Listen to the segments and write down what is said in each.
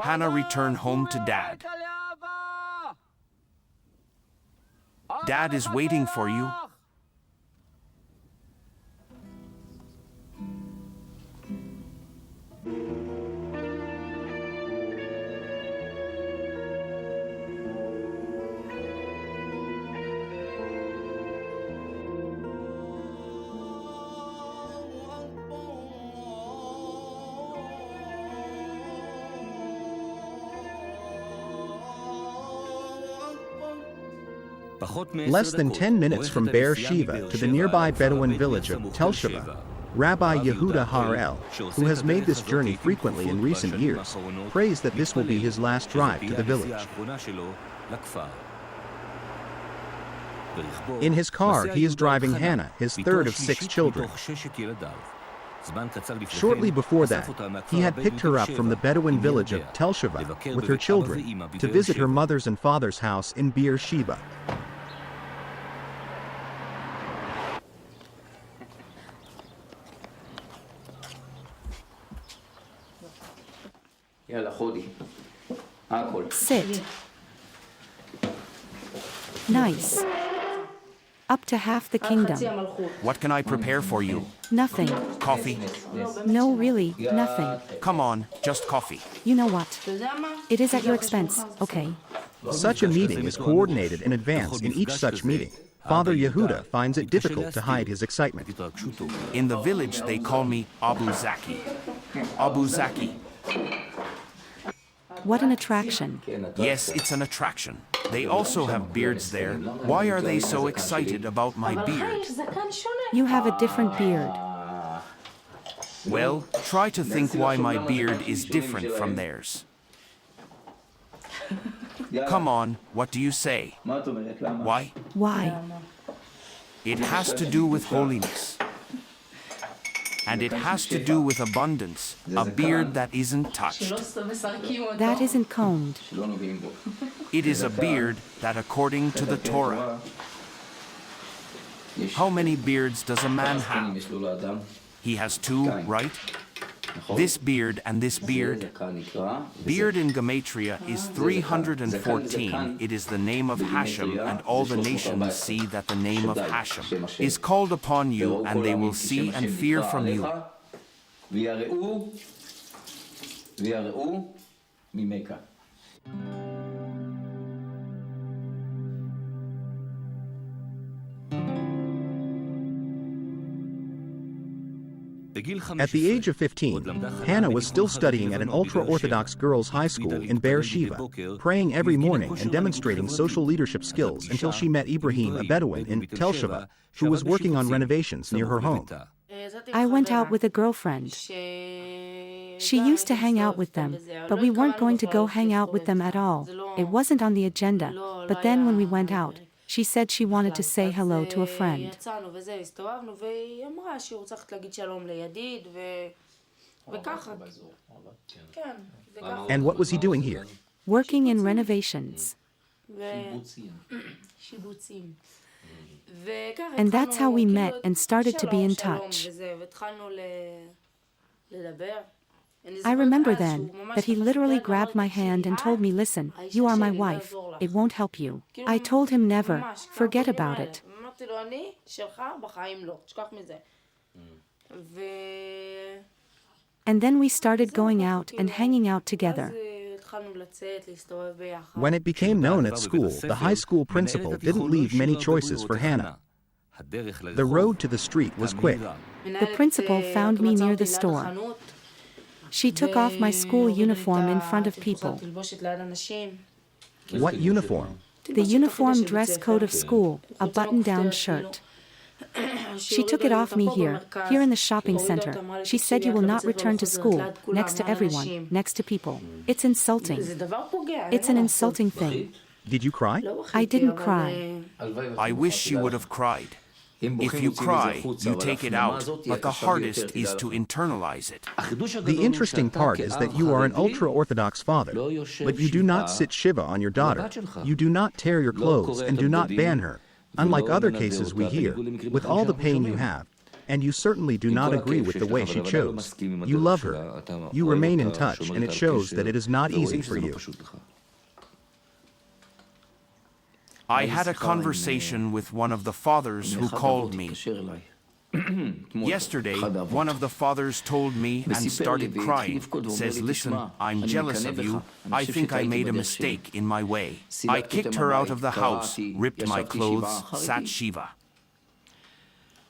Hannah returned home to Dad. Dad is waiting for you. Less than 10 minutes from Beersheba to the nearby Bedouin village of Tel Sheva, Rabbi Yehuda Harel, who has made this journey frequently in recent years, prays that this will be his last drive to the village. In his car, he is driving Hannah, his third of 6 children. Shortly before that, he had picked her up from the Bedouin village of Tel Sheva with her children to visit her mother's and father's house in Beersheba. Sit. Nice. Up to half the kingdom. What can I prepare for you? Nothing. Coffee? No, really, nothing. Come on, just coffee. You know what? It is at your expense, okay? Such a meeting is coordinated in advance. In each such meeting, Father Yehuda finds it difficult to hide his excitement. In the village, they call me Abu Zaki. Abu Zaki. What an attraction. Yes, it's an attraction. They also have beards there. Why are they so excited about my beard? You have a different beard. Well, try to think why my beard is different from theirs. Come on, what do you say? Why? Why? It has to do with holiness. And it has to do with abundance, a beard that isn't touched. That isn't combed. It is a beard that, according to the Torah, how many beards does a man have? He has 2, right? This beard and this beard. Beard in Gematria is 314. It is the name of Hashem, and all the nations see that the name of Hashem is called upon you, and they will see and fear from you. At the age of 15, Hannah was still studying at an ultra-Orthodox girls' high school in Beersheba, praying every morning and demonstrating social leadership skills until she met Ibrahim, a Bedouin in Tel Sheva, who was working on renovations near her home. I went out with a girlfriend. She used to hang out with them, but we weren't going to go hang out with them at all. It wasn't on the agenda, but then when we went out, she said she wanted to say hello to a friend. And what was he doing here? Working in renovations. And that's how we met and started to be in touch. I remember then that he literally grabbed my hand and told me, listen, you are my wife, it won't help you. I told him never, forget about it. And then we started going out and hanging out together. When it became known at school, the high school principal didn't leave many choices for Hannah. The road to the street was quick. The principal found me near the store. She took off my school uniform in front of people. What uniform? The uniform dress code of school, a button-down shirt. She took it off me here in the shopping center. She said you will not return to school, next to everyone, next to people. It's insulting. It's an insulting thing. Did you cry? I didn't cry. I wish she would have cried. If you cry, you take it out, but the hardest is to internalize it. The interesting part is that you are an ultra-Orthodox father, but you do not sit Shiva on your daughter. You do not tear your clothes and do not ban her, unlike other cases we hear, with all the pain you have. And you certainly do not agree with the way she chose. You love her. You remain in touch, and it shows that it is not easy for you. I had a conversation with one of the fathers who called me. Yesterday, one of the fathers told me and started crying. Says, "Listen, I'm jealous of you. I think I made a mistake in my way. I kicked her out of the house, ripped my clothes, sat Shiva.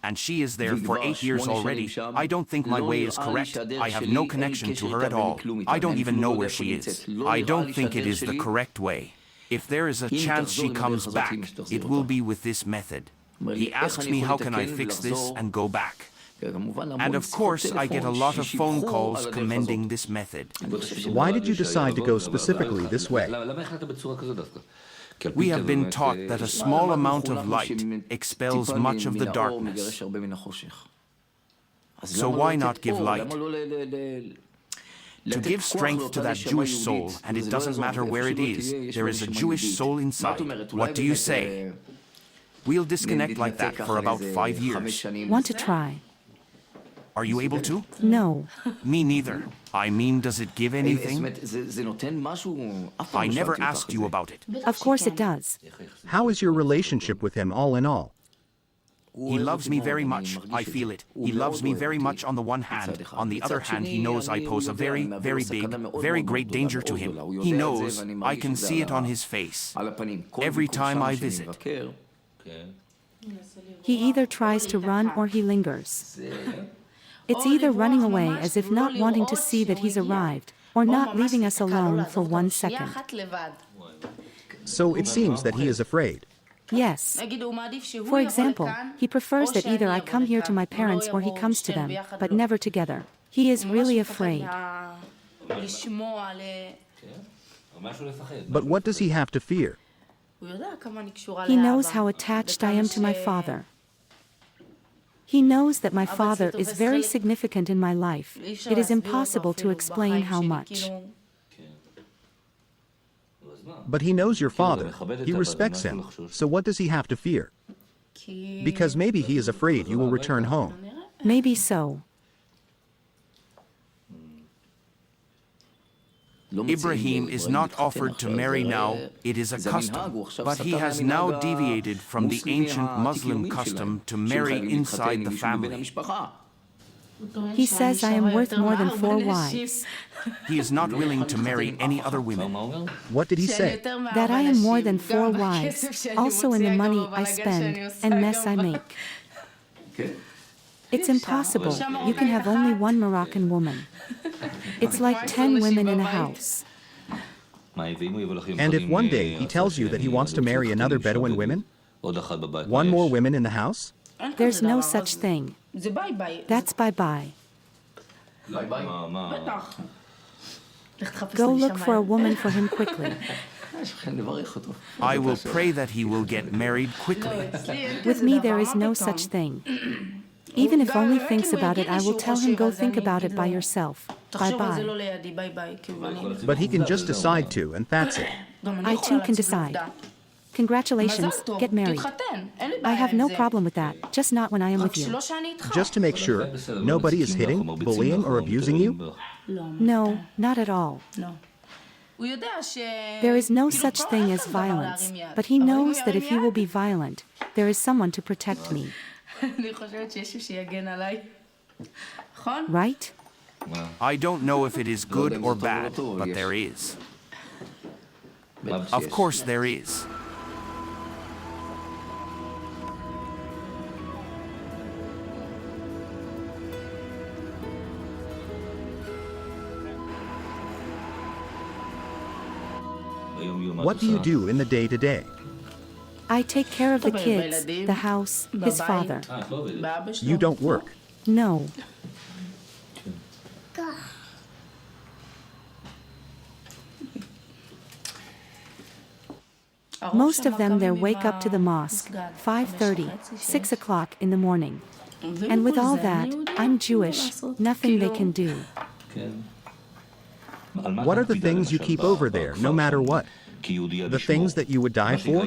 And she is there for 8 years already. I don't think my way is correct. I have no connection to her at all. I don't even know where she is. I don't think it is the correct way. If there is a chance she comes back, it will be with this method." He asked me how can I fix this and go back. And of course, I get a lot of phone calls commending this method. Why did you decide to go specifically this way? We have been taught that a small amount of light expels much of the darkness. So why not give light? To give strength to that Jewish soul, and it doesn't matter where it is, there is a Jewish soul inside. What do you say? We'll disconnect like that for about 5 years. Want to try? Are you able to? No. Me neither. I mean, does it give anything? I never asked you about it. Of course it does. How is your relationship with him all in all? He loves me very much. I feel it. He loves me very much on the one hand. On the other hand, he knows I pose a very, very big, very great danger to him. He knows. I can see it on his face. Every time I visit. He either tries to run or he lingers. It's either running away as if not wanting to see that he's arrived, or not leaving us alone for 1 second. So it seems that he is afraid. Yes. For example, he prefers that either I come here to my parents or he comes to them, but never together. He is really afraid. But what does he have to fear? He knows how attached I am to my father. He knows that my father is very significant in my life. It is impossible to explain how much. But he knows your father. He respects him. So what does he have to fear? Because maybe he is afraid you will return home. Maybe so. Ibrahim is not offered to marry now, it is a custom, but he has now deviated from the ancient Muslim custom to marry inside the family. He says I am worth more than 4 wives. He is not willing to marry any other women. What did he say? That I am more than 4 wives, also in the money I spend and mess I make. It's impossible. You can have only 1 Moroccan woman. It's like 10 women in a house. And if one day he tells you that he wants to marry another Bedouin woman? 1 more women in the house? There's no such thing. That's bye-bye. Go look for a woman for him quickly. I will pray that he will get married quickly. With me there is no such thing. Even if only thinks about it, I will tell him go think about it by yourself. Bye-bye. But he can just decide to, and that's it. I too can decide. Congratulations, get married. I have no problem with that, just not when I am with you. Just to make sure, nobody is hitting, bullying, or abusing you? No, not at all. There is no such thing as violence, but he knows that if he will be violent, there is someone to protect me. Right? I don't know if it is good or bad, but there is. Of course there is. What do you do in the day-to-day? I take care of the kids, the house, his father. You don't work. No. Most of them there wake up to the mosque, 5:30, 6 o'clock in the morning. And with all that, I'm Jewish, nothing they can do. What are the things you keep over there, no matter what? The things that you would die for?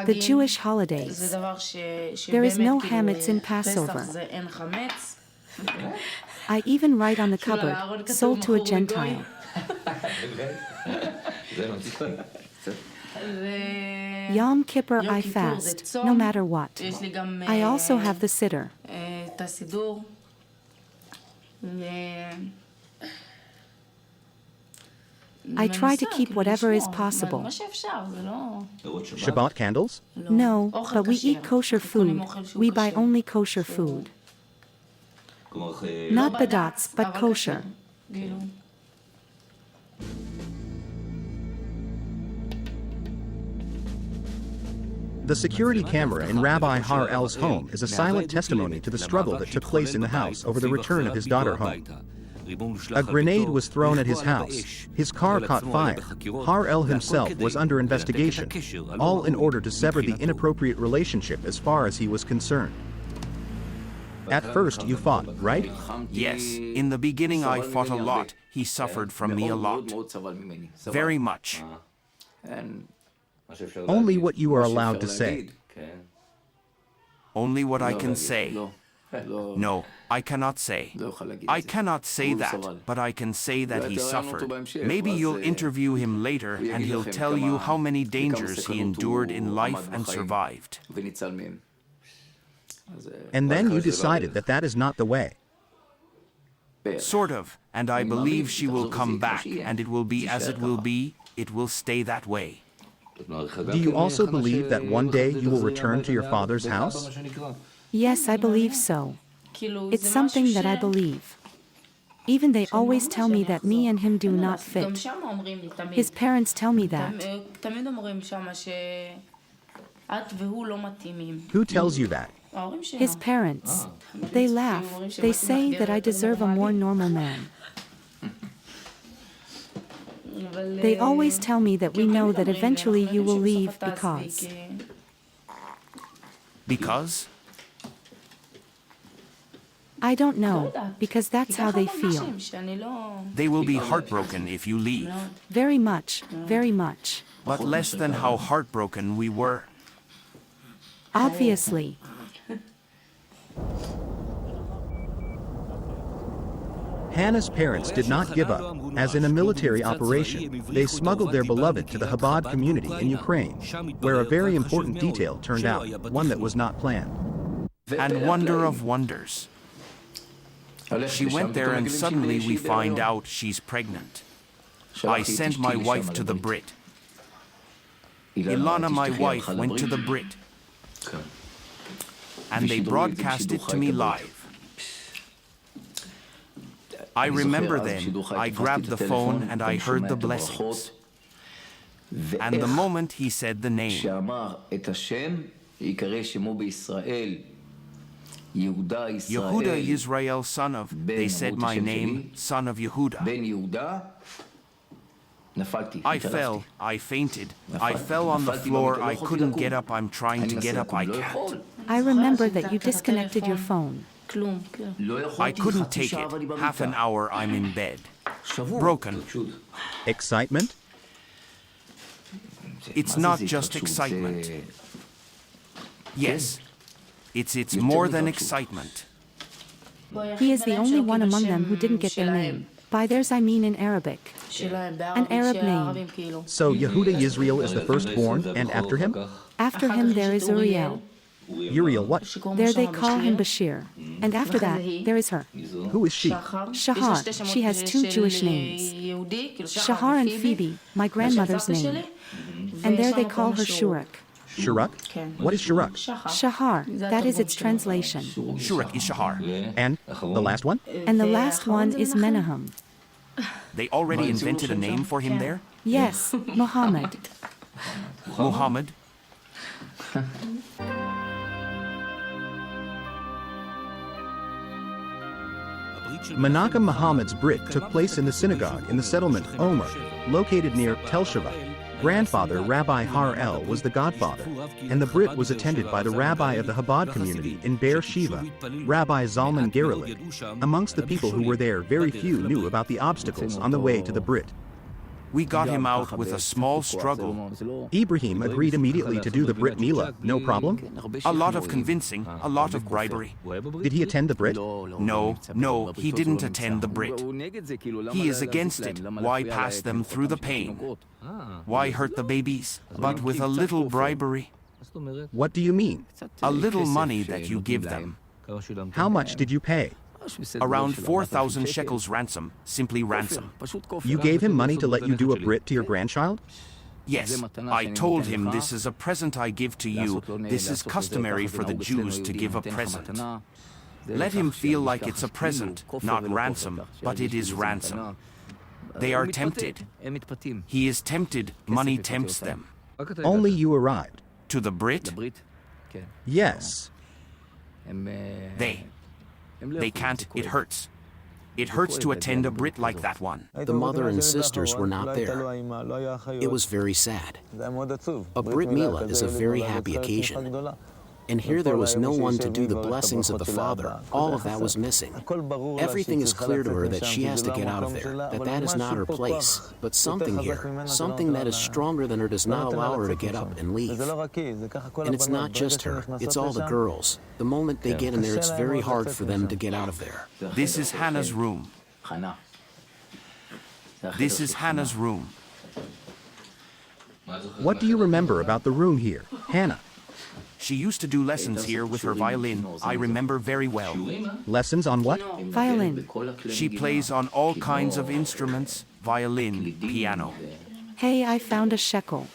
The Jewish holidays. There is no hametz in Passover. I even write on the cupboard, sold to a Gentile. Yom Kippur I fast, no matter what. I also have the siddur. I try to keep whatever is possible. Shabbat candles? No, but we eat kosher food. We buy only kosher food. Not badats, but kosher. The security camera in Rabbi Har El's home is a silent testimony to the struggle that took place in the house over the return of his daughter home. A grenade was thrown at his house. His car caught fire. Har El himself was under investigation, all in order to sever the inappropriate relationship as far as he was concerned. At first you fought, right? Yes, in the beginning I fought a lot. He suffered from me a lot. Very much. Only what you are allowed to say. Only what I can say. No, I cannot say. I cannot say that, but I can say that he suffered. Maybe you'll interview him later and he'll tell you how many dangers he endured in life and survived. And then you decided that that is not the way. Sort of, and I believe she will come back, and it will be as it will be. It will stay that way. Do you also believe that one day you will return to your father's house? Yes, I believe so. It's something that I believe. Even they always tell me that me and him do not fit. His parents tell me that. Who tells you that? His parents. They laugh. They say that I deserve a more normal man. They always tell me that we know that eventually you will leave because... Because? I don't know, because that's how they feel. They will be heartbroken if you leave. Very much, very much. But less than how heartbroken we were. Obviously. Hannah's parents did not give up. As in a military operation, they smuggled their beloved to the Chabad community in Ukraine, where a very important detail turned out, one that was not planned. And wonder of wonders. She went there and suddenly we find out she's pregnant. I sent my wife to the Brit. Ilana, my wife, went to the Brit. And they broadcast it to me live. I remember then, I grabbed the phone and I heard the blessings. And the moment he said the name, Yehuda Yisrael, son of, they said my name, son of Yehuda. I fell, I fainted, I fell on the floor, I couldn't get up, I'm trying to get up, I can't. I remember that you disconnected your phone. I couldn't take it. Half an hour I'm in bed. Broken. Excitement? It's not just excitement. Yes, it's more than excitement. He is the only one among them who didn't get their name. By theirs I mean in Arabic. An Arab name. So Yehuda Yisrael is the firstborn, and after him? After him there is Uriel. Uriel what? There they call him Bashir. And after that, there is her. Who is she? Shahar. She has two Jewish names. Shahar and Phoebe, my grandmother's name. And there they call her Shurak. Shurak? What is Shurak? Shahar, that is its translation. Shurak is Shahar. And the last one? And the last one is Menahem. They already invented a name for him there? Yes, Muhammad. Muhammad? Menachem Muhammad's Brit took place in the synagogue in the settlement Omer, located near Tel Sheva. Grandfather Rabbi Har El was the godfather, and the Brit was attended by the rabbi of the Chabad community in Be'er Sheva, Rabbi Zalman Gerlich. Amongst the people who were there, very few knew about the obstacles on the way to the Brit. We got him out with a small struggle. Ibrahim agreed immediately to do the Brit Milah, no problem? A lot of convincing, a lot of bribery. Did he attend the Brit? No, he didn't attend the Brit. He is against it. Why pass them through the pain? Why hurt the babies? But with a little bribery. What do you mean? A little money that you give them. How much did you pay? Around 4,000 shekels ransom, simply ransom. You gave him money to let you do a Brit to your grandchild? Yes, I told him, this is a present I give to you. This is customary for the Jews to give a present. Let him feel like it's a present, not ransom, but it is ransom. They are tempted. He is tempted, money tempts them. Only you arrived. To the Brit? Yes. They can't, it hurts. It hurts to attend a Brit like that one. The mother and sisters were not there. It was very sad. A Brit Milah is a very happy occasion. And here there was no one to do the blessings of the father. All of that was missing. Everything is clear to her that she has to get out of there, that is not her place. But something here, something that is stronger than her does not allow her to get up and leave. And it's not just her, it's all the girls. The moment they get in there, it's very hard for them to get out of there. This is Hannah's room. This is Hannah's room. What do you remember about the room here, Hannah? She used to do lessons here with her violin. I remember very well. Lessons on what? Violin. She plays on all kinds of instruments, violin, piano. Hey, I found a shekel.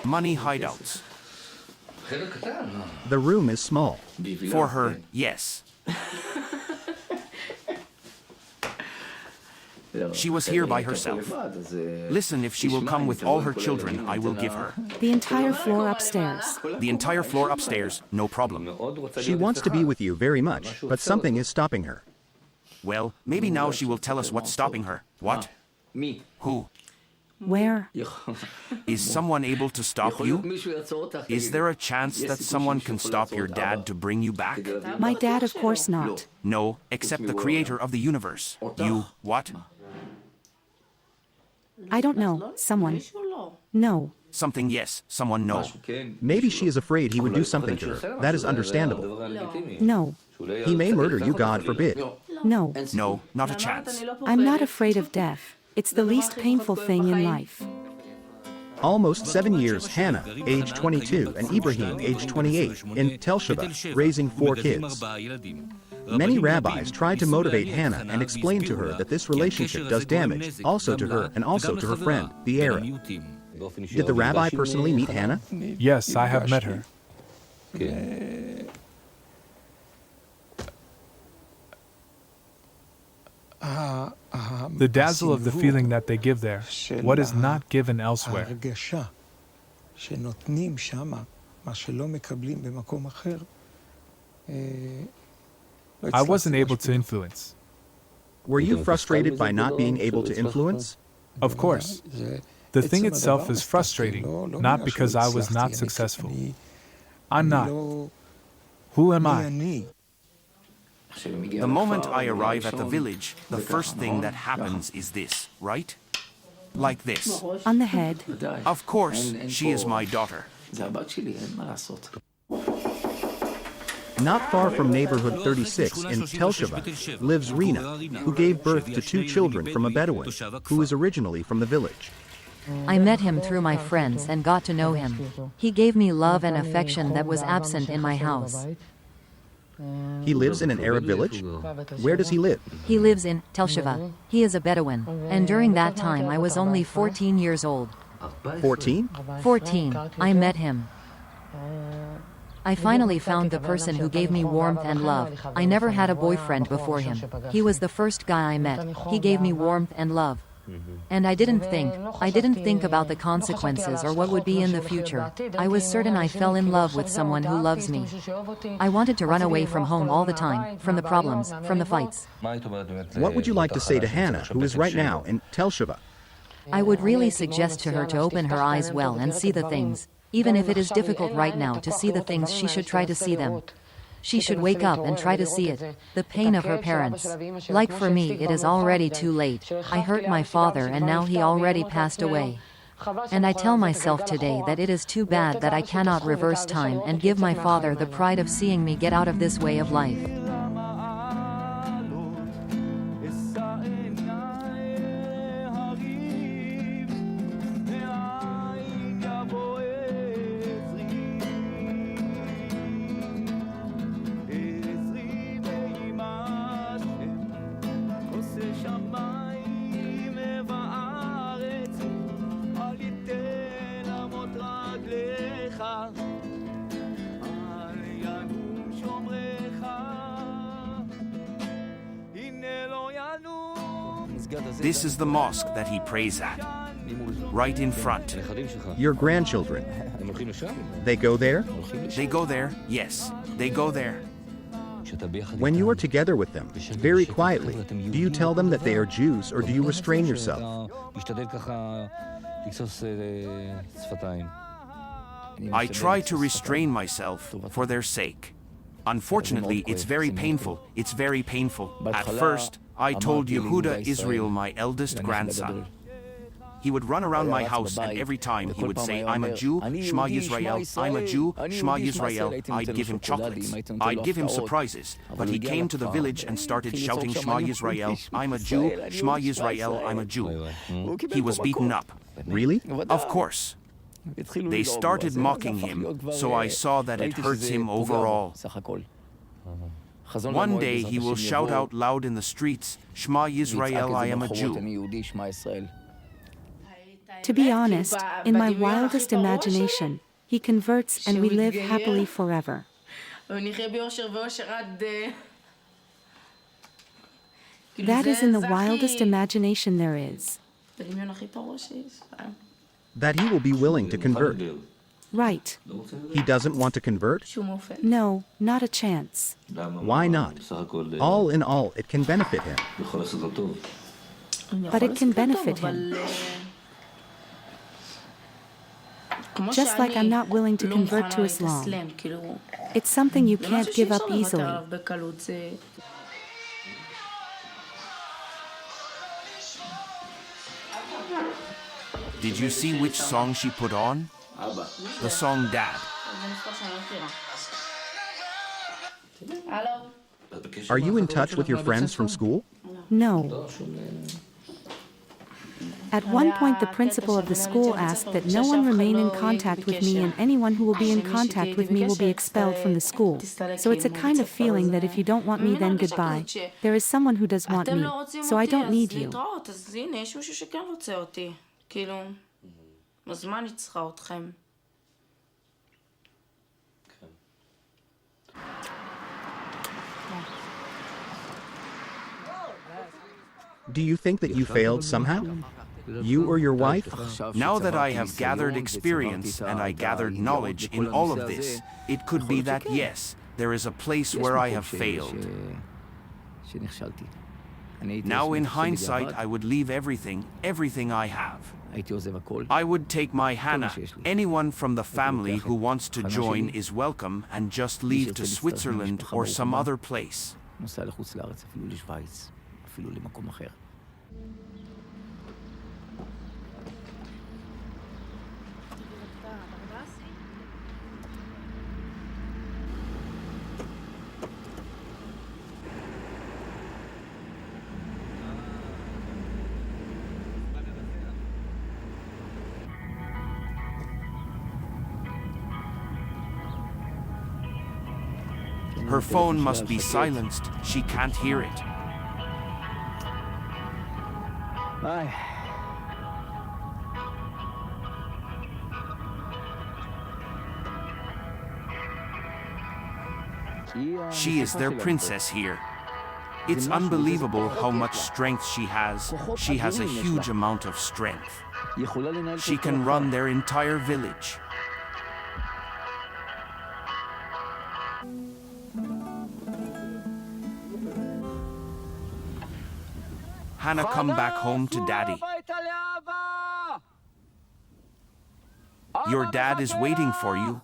Money hideouts. The room is small. For her, yes. She was here by herself. Listen, if she will come with all her children, I will give her. The entire floor upstairs. The entire floor upstairs, no problem. She wants to be with you very much, but something is stopping her. Well, maybe now she will tell us what's stopping her. What? Who? Where? Is someone able to stop you? Is there a chance that someone can stop your dad to bring you back? My dad, of course not. No, except the creator of the universe. You, what? I don't know. Someone. No. Something yes, someone no. Maybe she is afraid he would do something to her. That is understandable. No. He may murder you, God forbid. No. No, not a chance. I'm not afraid of death. It's the least painful thing in life. Almost 7 years, Hannah, age 22, and Ibrahim, age 28, in Tel Shiva, raising 4 kids. Many rabbis tried to motivate Hannah and explain to her that this relationship does damage, also to her and also to her friend, the Arab. Did the rabbi personally meet Hannah? Yes, I have met her. The dazzle of the feeling that they give there, what is not given elsewhere. I wasn't able to influence. Were you frustrated by not being able to influence? Of course. The thing itself is frustrating, not because I was not successful. I'm not. Who am I? The moment I arrive at the village, the first thing that happens is this, right? Like this. On the head. Of course, she is my daughter. Not far from neighborhood 36 in Tel Shiva lives Rina, who gave birth to 2 children from a Bedouin, who is originally from the village. I met him through my friends and got to know him. He gave me love and affection that was absent in my house. He lives in an Arab village? Where does he live? He lives in Tel Shiva. He is a Bedouin, and during that time I was only 14 years old. 14? 14. I met him. I finally found the person who gave me warmth and love. I never had a boyfriend before him. He was the first guy I met. He gave me warmth and love. And I didn't think about the consequences or what would be in the future. I was certain I fell in love with someone who loves me. I wanted to run away from home all the time, from the problems, from the fights. What would you like to say to Hannah, who is right now in Tel Shiva? I would really suggest to her to open her eyes well and see the things. Even if it is difficult right now to see the things, she should try to see them. She should wake up and try to see it, the pain of her parents. Like for me, it is already too late. I hurt my father and now he already passed away. And I tell myself today that it is too bad that I cannot reverse time and give my father the pride of seeing me get out of this way of life. This is the mosque that he prays at, right in front. Your grandchildren, they go there? They go there, yes, they go there. When you are together with them, very quietly, do you tell them that they are Jews or do you restrain yourself? I try to restrain myself for their sake. Unfortunately, it's very painful. It's very painful. At first, I told Yehuda Israel, my eldest grandson. He would run around my house and every time he would say, I'm a Jew, Shema Yisrael, I'm a Jew, Shema Yisrael. I'd give him chocolates. I'd give him surprises. But he came to the village and started shouting, Shema Yisrael, I'm a Jew, Shema Yisrael, I'm a Jew. He was beaten up. Really? Of course. They started mocking him, so I saw that it hurts him overall. One day he will shout out loud in the streets, Shema Yisrael, I am a Jew. To be honest, in my wildest imagination, he converts and we live happily forever. That is in the wildest imagination there is. That he will be willing to convert. Right. He doesn't want to convert? No, not a chance. Why not? All in all, it can benefit him. But it can benefit him. Just like I'm not willing to convert to Islam. It's something you can't give up easily. Did you see which song she put on? The song Dad. Are you in touch with your friends from school? No. At one point, the principal of the school asked that no one remain in contact with me and anyone who will be in contact with me will be expelled from the school. So it's a kind of feeling that if you don't want me, then goodbye. There is someone who does want me, so I don't need you. Do you think that you failed somehow? You or your wife? Now that I have gathered experience and I gathered knowledge in all of this, it could be that yes, there is a place where I have failed. Now in hindsight, I would leave everything I have. I would take my Hannah. Anyone from the family who wants to join is welcome and just leave to Switzerland or some other place. Her phone must be silenced. She can't hear it. She is their princess here. It's unbelievable how much strength she has. She has a huge amount of strength. She can run their entire village. Hannah, come back home to Daddy. Your dad is waiting for you.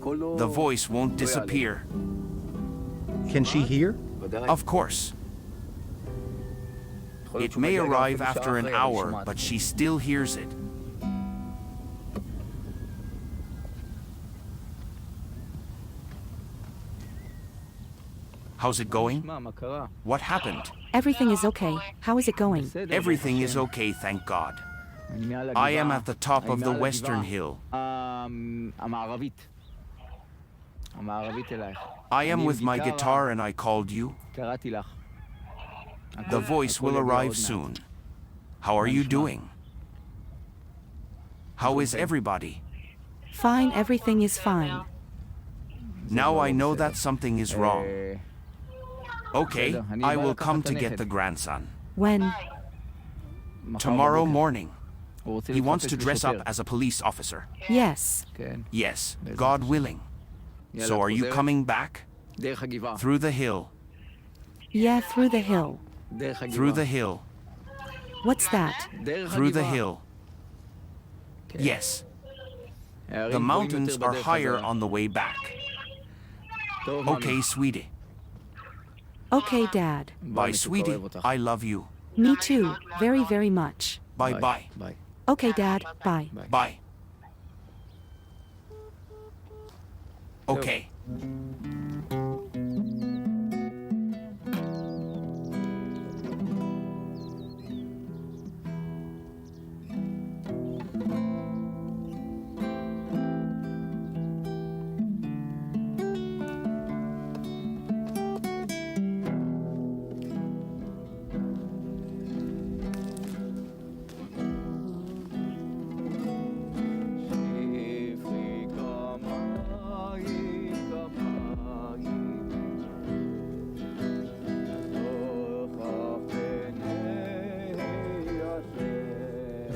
The voice won't disappear. Can she hear? Of course. It may arrive after an hour, but she still hears it. How's it going? What happened? Everything is okay. How is it going? Everything is okay, thank God. I am at the top of the western hill. I am with my guitar and I called you. The voice will arrive soon. How are you doing? How is everybody? Fine, everything is fine. Now I know that something is wrong. Okay, I will come to get the grandson. When? Tomorrow morning. He wants to dress up as a police officer. Yes. Yes, God willing. So are you coming back? Through the hill. Yeah, through the hill. Through the hill. What's that? Through the hill. Yes. The mountains are higher on the way back. Okay, sweetie. Okay, Dad. Bye, sweetie. I love you. Me too, very, very much. Bye-bye. Okay, Dad, bye. Bye. Okay.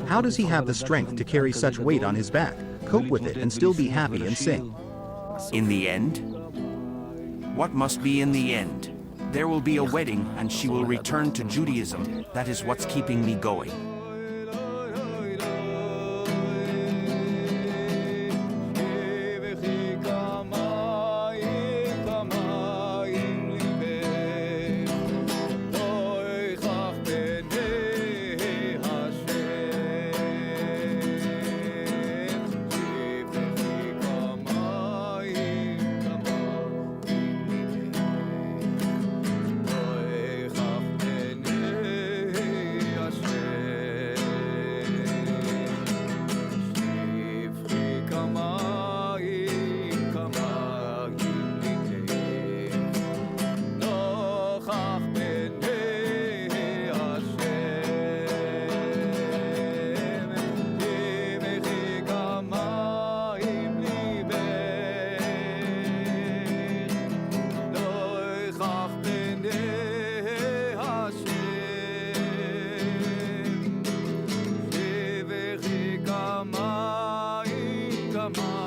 How does he have the strength to carry such weight on his back, cope with it, and still be happy and sing? In the end? What must be in the end? There will be a wedding and she will return to Judaism. That is what's keeping me going. Come